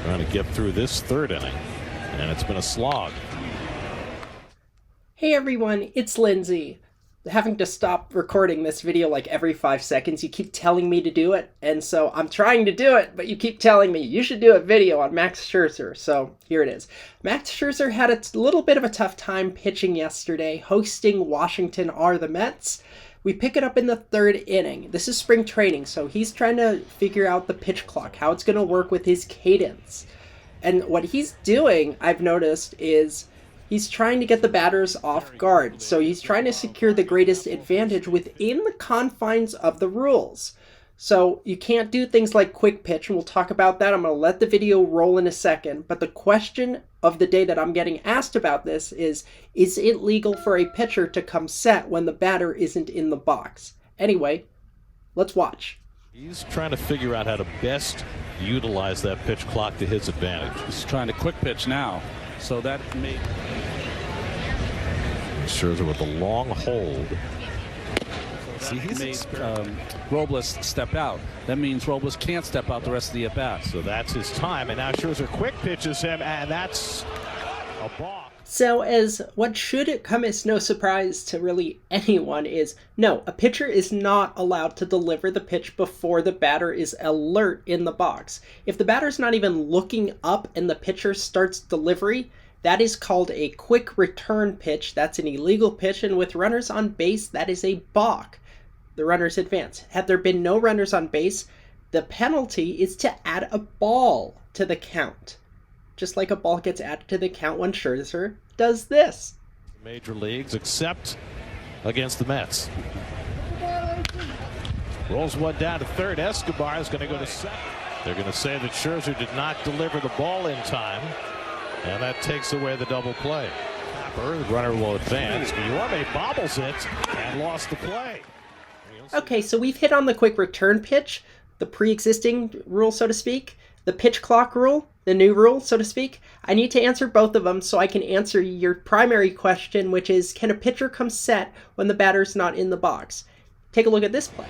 Trying to get through this third inning, and it's been a slog. Hey everyone, it's Lindsay. Having to stop recording this video like every 5 seconds. You keep telling me to do it, and so I'm trying to do it, but you keep telling me you should do a video on Max Scherzer, so here it is. Max Scherzer had a little bit of a tough time pitching yesterday, hosting Washington are the Mets. We pick it up in the third inning. This is spring training, so he's trying to figure out the pitch clock, how it's going to work with his cadence. And what he's doing, I've noticed, is he's trying to get the batters off guard. So he's trying to secure the greatest advantage within the confines of the rules. So you can't do things like quick pitch, and we'll talk about that. I'm going to let the video roll in a second. But the question of the day that I'm getting asked about this is it legal for a pitcher to come set when the batter isn't in the box? Anyway, let's watch. He's trying to figure out how to best utilize that pitch clock to his advantage. He's trying to quick pitch now. So that may... Scherzer with a long hold. See, he's made Robles step out. That means Robles can't step out the rest of the at-bat. So that's his time, and now Scherzer quick pitches him, and that's a balk. So as what should come as no surprise to really anyone is, no, a pitcher is not allowed to deliver the pitch before the batter is alert in the box. If the batter's not even looking up and the pitcher starts delivery, that is called a quick return pitch. That's an illegal pitch, and with runners on base, that is a balk. The runners advance. Had there been no runners on base, the penalty is to add a ball to the count. Just like a ball gets added to the count when Scherzer does this. Major leagues, except against the Mets. Rolls one down to third. Escobar is going to go to second. They're going to say that Scherzer did not deliver the ball in time, and that takes away the double play. The runner will advance. Guillorme bobbles it and lost the play. Okay, so we've hit on the quick return pitch, the pre-existing rule, so to speak, the pitch clock rule, the new rule, so to speak. I need to answer both of them so I can answer your primary question, which is, can a pitcher come set when the batter's not in the box? Take a look at this play.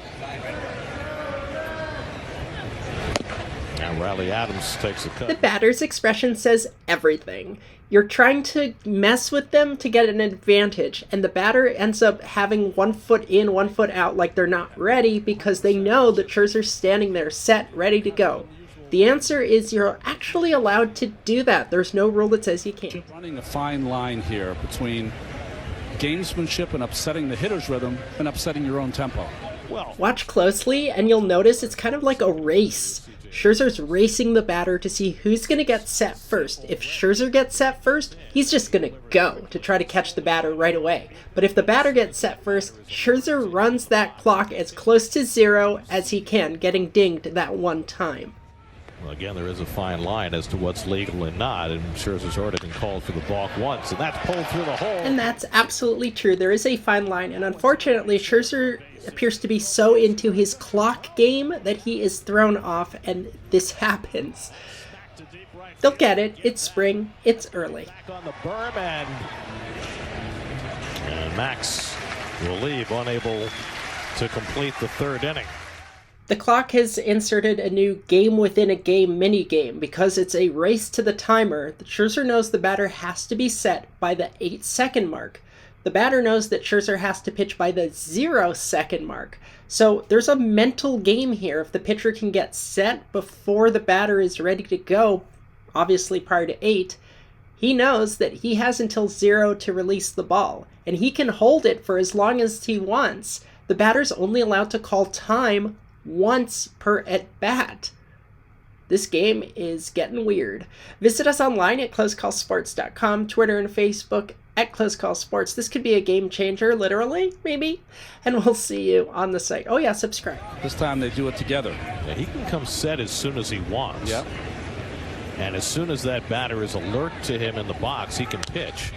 Now Riley Adams takes a cut. The batter's expression says everything. You're trying to mess with them to get an advantage, and the batter ends up having 1 foot in, 1 foot out, like they're not ready because they know that Scherzer's standing there set, ready to go. The answer is you're actually allowed to do that. There's no rule that says you can't. You're running a fine line here between gamesmanship and upsetting the hitter's rhythm and upsetting your own tempo. Well, Watch closely and you'll notice it's kind of like a race. Scherzer's racing the batter to see who's going to get set first. If Scherzer gets set first, he's just going to go to try to catch the batter right away. But if the batter gets set first, Scherzer runs that clock as close to zero as he can, getting dinged that one time. well, again, there is a fine line as to what's legal and not, and Scherzer's already been called for the balk once, and that's pulled through the hole. And that's absolutely true. There is a fine line, and unfortunately, Scherzer appears to be so into his clock game that he is thrown off, and this happens. They'll get it. It's spring. It's early. Back on the berm, and Max will leave, unable to complete the third inning. The clock has inserted a new game within a game mini game because it's a race to the timer. The Scherzer knows the batter has to be set by the 8-second mark. The batter knows that Scherzer has to pitch by the 0-second mark. So there's a mental game here. If the pitcher can get set before the batter is ready to go, obviously prior to 8, he knows that he has until 0 to release the ball, and he can hold it for as long as he wants. The batter's only allowed to call time once per at-bat. This game is getting weird. Visit us online at closecallsports.com, Twitter and Facebook at closecallsports. This could be a game changer, literally, maybe. And we'll see you on the site. Oh yeah, subscribe. This time they do it together. Yeah, he can come set as soon as he wants. Yep. And as soon as that batter is alert to him in the box, he can pitch.